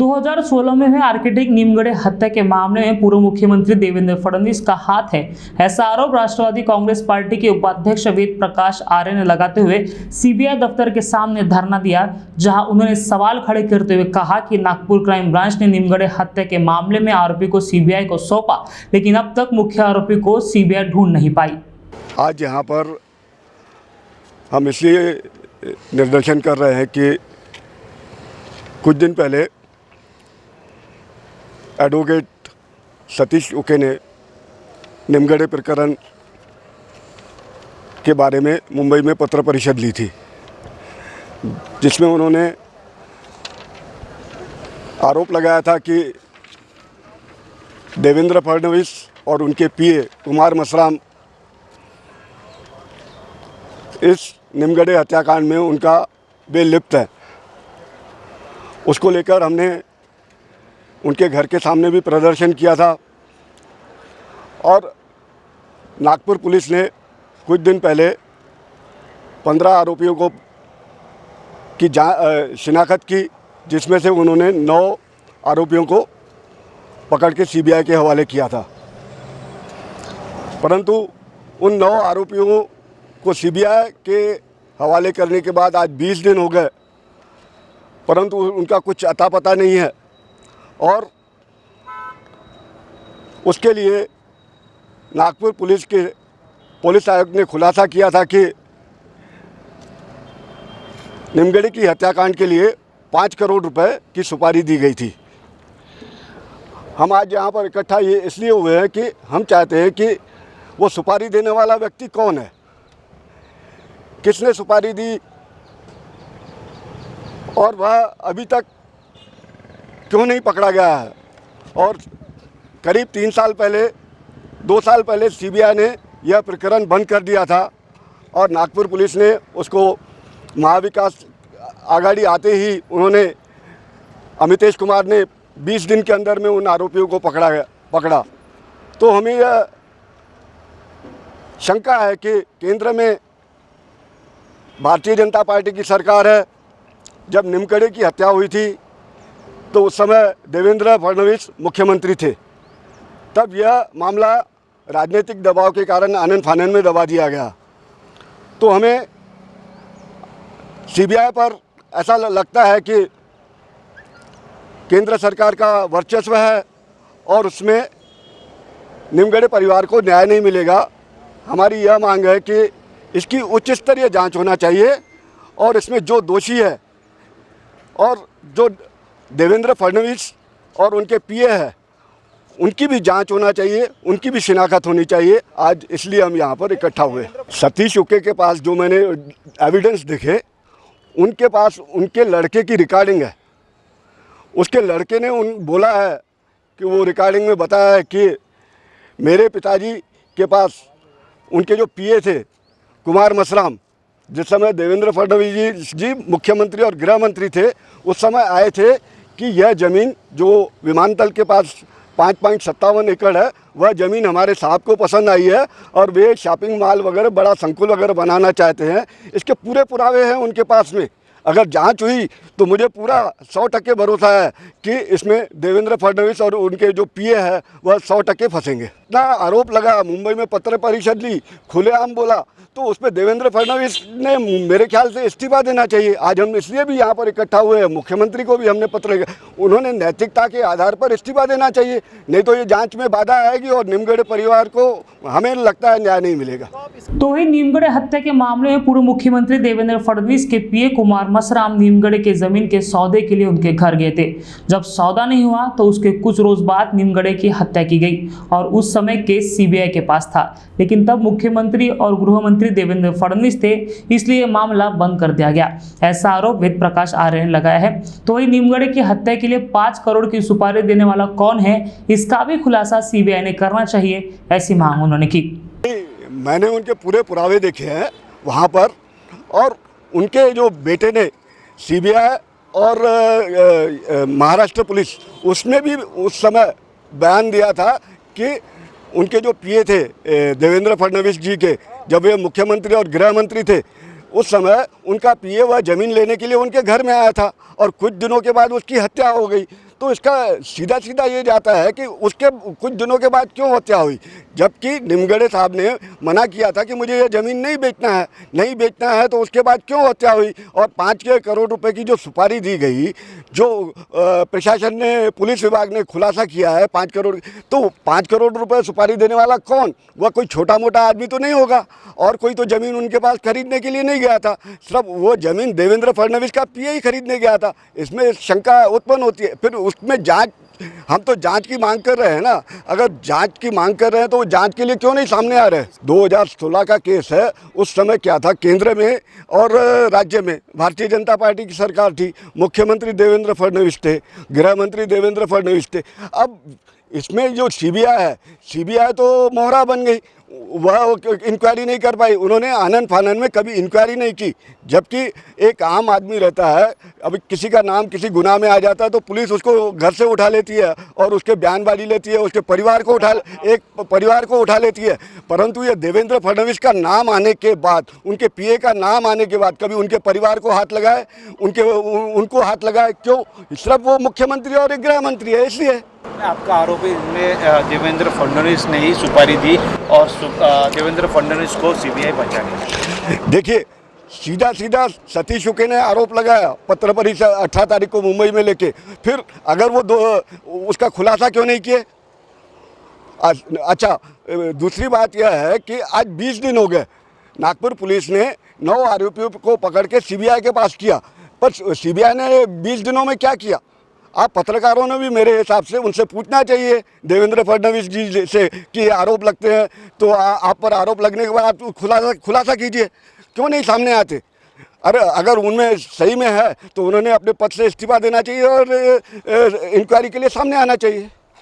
2016 में हुए आर्किटेक्ट नीमगढ़े हत्या के मामले में पूर्व मुख्यमंत्री देवेंद्र फडणवीस का हाथ है, ऐसा आरोप राष्ट्रवादी कांग्रेस पार्टी के उपाध्यक्ष वेद प्रकाश आर्य ने लगाते हुए सीबीआई दफ्तर के सामने धरना दिया, जहां उन्होंने सवाल खड़े करते हुए कहा कि नागपुर क्राइम ब्रांच ने नीमगढ़े हत्या के मामले में आरोपी को सीबीआई को सौंपा, लेकिन अब तक मुख्य आरोपी को सीबीआई ढूंढ नहीं पाई। आज यहाँ पर हम इसलिए निर्देशन कर रहे हैं कि कुछ दिन पहले एडवोकेट सतीश उके ने नीमगढ़े प्रकरण के बारे में मुंबई में पत्र परिषद ली थी, जिसमें उन्होंने आरोप लगाया था कि देवेंद्र फडणवीस और उनके पीए कुमार मसराम इस नीमगढ़े हत्याकांड में उनका बेलिप्त है। उसको लेकर हमने उनके घर के सामने भी प्रदर्शन किया था और नागपुर पुलिस ने कुछ दिन पहले 15 आरोपियों को की शिनाख्त की, जिसमें से उन्होंने 9 आरोपियों को पकड़ के सीबीआई के हवाले किया था। परंतु उन 9 आरोपियों को सीबीआई के हवाले करने के बाद आज 20 दिन हो गए, परंतु उनका कुछ अता पता नहीं है। और उसके लिए नागपुर पुलिस के पुलिस आयुक्त ने खुलासा किया था कि नीमगढ़े की हत्याकांड के लिए 5 करोड़ रुपए की सुपारी दी गई थी। हम आज यहाँ पर इकट्ठा ये इसलिए हुए हैं कि हम चाहते हैं कि वो सुपारी देने वाला व्यक्ति कौन है, किसने सुपारी दी और वह अभी तक क्यों नहीं पकड़ा गया है। और करीब 3 साल पहले 2 साल पहले सीबीआई ने यह प्रकरण बंद कर दिया था और नागपुर पुलिस ने उसको महाविकास आघाड़ी आते ही उन्होंने अमितेश कुमार ने 20 दिन के अंदर में उन आरोपियों को पकड़ा। तो हमें यह शंका है कि केंद्र में भारतीय जनता पार्टी की सरकार है। जब नीमगढ़े की हत्या हुई थी तो उस समय देवेंद्र फडणवीस मुख्यमंत्री थे। तब यह मामला राजनीतिक दबाव के कारण आनन फानन में दबा दिया गया। तो हमें सीबीआई पर ऐसा लगता है कि केंद्र सरकार का वर्चस्व है और उसमें नीमगढ़े परिवार को न्याय नहीं मिलेगा। हमारी यह मांग है कि इसकी उच्च स्तरीय जांच होना चाहिए और इसमें जो दोषी है और जो देवेंद्र फडणवीस और उनके पीए हैं उनकी भी जांच होना चाहिए, उनकी भी शिनाख्त होनी चाहिए। आज इसलिए हम यहाँ पर इकट्ठा हुए। सतीश उके के पास जो मैंने एविडेंस देखे, उनके पास उनके लड़के की रिकॉर्डिंग है। उसके लड़के ने बोला है कि वो रिकॉर्डिंग में बताया है कि मेरे पिताजी के पास उनके जो पीए थे कुमार मसराम, जिस समय देवेंद्र फडणवीस जी मुख्यमंत्री और गृह मंत्री थे, उस समय आए थे कि यह ज़मीन जो विमानतल के पास 5.57 एकड़ है, वह ज़मीन हमारे साहब को पसंद आई है और वे शॉपिंग मॉल वगैरह बड़ा संकुल वगैरह बनाना चाहते हैं। इसके पूरे पुरावे हैं उनके पास में। अगर जांच हुई तो मुझे पूरा 100% भरोसा है कि इसमें देवेंद्र फडणवीस और उनके जो पीए हैं वह 100% फंसेंगे। इतना आरोप लगा, मुंबई में पत्र परिषद ली, खुलेआम बोला, तो उसमें देवेंद्र फडणवीस ने मेरे ख्याल से इस्तीफा देना चाहिए। आज हम इसलिए भी यहाँ पर इकट्ठा हुए हैं। मुख्यमंत्री को भी हमने पत्र, उन्होंने नैतिकता के आधार पर इस्तीफा देना चाहिए, नहीं तो ये जांच में बाधा आएगी और नीमगढ़े परिवार को हमें लगता है न्याय नहीं मिलेगा। तो ही नीमगढ़े हत्या के मामले में पूर्व मुख्यमंत्री देवेंद्र फडणवीस के पीए कुमार मसराम नीमगढ़े के जमीन के सौदे के लिए उनके घर गए थे। जब सौदा नहीं हुआ तो उसके कुछ रोज बाद नीमगढ़े की हत्या की गई और उस समय केस सीबीआई के पास था, लेकिन तब मुख्यमंत्री और गृह मंत्री देवेंद्र फडणवीस थे, इसलिए मामला बंद कर दिया गया। ऐसा आरोप वेद प्रकाश आर्य ने लगाया है। तो वही नीमगढ़े की हत्या के लिए 5 करोड़ की सुपारी देने वाला कौन है, इसका भी खुलासा सीबीआई ने करना चाहिए, ऐसी मांग उन्होंने की। मैंने उनके पूरे पुरावे देखे हैं वहाँ पर, और उनके जो बेटे ने सीबीआई और महाराष्ट्र पुलिस, उसमें भी उस समय बयान दिया था कि उनके जो पीए थे देवेंद्र फडणवीस जी के, जब वे मुख्यमंत्री और गृह मंत्री थे, उस समय उनका पीए वह ज़मीन लेने के लिए उनके घर में आया था और कुछ दिनों के बाद उसकी हत्या हो गई। तो इसका सीधा सीधा ये जाता है कि उसके कुछ दिनों के बाद क्यों हत्या हुई, जबकि निमगढ़े साहब ने मना किया था कि मुझे ये ज़मीन नहीं बेचना है, तो उसके बाद क्यों हत्या हुई। और 5 करोड़ रुपए की जो सुपारी दी गई, जो प्रशासन ने, पुलिस विभाग ने खुलासा किया है 5 करोड़, तो 5 करोड़ रुपए सुपारी देने वाला कौन? वह कोई छोटा मोटा आदमी तो नहीं होगा, और कोई तो ज़मीन उनके पास खरीदने के लिए नहीं गया था। सिर्फ वो ज़मीन देवेंद्र फडणवीस का पीए ही खरीदने गया था। इसमें शंका उत्पन्न होती है। फिर उसमें जांच, हम तो जांच की मांग कर रहे हैं ना। अगर जांच की मांग कर रहे हैं तो वो जांच के लिए क्यों नहीं सामने आ रहे? 2016 का केस है। उस समय क्या था, केंद्र में और राज्य में भारतीय जनता पार्टी की सरकार थी, मुख्यमंत्री देवेंद्र फडणवीस थे, गृह मंत्री देवेंद्र फडणवीस थे। अब इसमें जो सीबीआई तो मोहरा बन गई, वह इंक्वायरी नहीं कर पाई। उन्होंने आनन फानन में कभी इंक्वायरी नहीं की, जबकि एक आम आदमी रहता है, अभी किसी का नाम किसी गुनाह में आ जाता है तो पुलिस उसको घर से उठा लेती है और उसके बयानबाजी लेती है, उसके परिवार को उठा लेती है। परंतु ये देवेंद्र फडणवीस का नाम आने के बाद, उनके पीए का नाम आने के बाद कभी उनके परिवार को हाथ लगाए, उनको हाथ लगाए क्यों? सिर्फ वो मुख्यमंत्री और एक गृह मंत्री है, इसलिए। आपका आरोप है इनमें देवेंद्र फडणवीस ने ही सुपारी दी और देवेंद्र फडणवीस को सीबीआई बचा लिया। देखिए, सीधा सतीश उके ने आरोप लगाया पत्र परिषद 18 तारीख को मुंबई में लेके। फिर अगर वो उसका खुलासा क्यों नहीं किए? अच्छा, दूसरी बात यह है कि आज 20 दिन हो गए, नागपुर पुलिस ने 9 आरोपियों को पकड़ के सीबीआई के पास किया, पर सीबीआई ने 20 दिनों में क्या किया? आप पत्रकारों ने भी मेरे हिसाब से उनसे पूछना चाहिए देवेंद्र फडणवीस जी से कि आरोप लगते हैं तो आप पर आरोप लगने के बाद आप खुलासा कीजिए, क्यों नहीं सामने आते? अरे अगर उनमें सही में है तो उन्होंने अपने पद से इस्तीफा देना चाहिए और इंक्वायरी के लिए सामने आना चाहिए।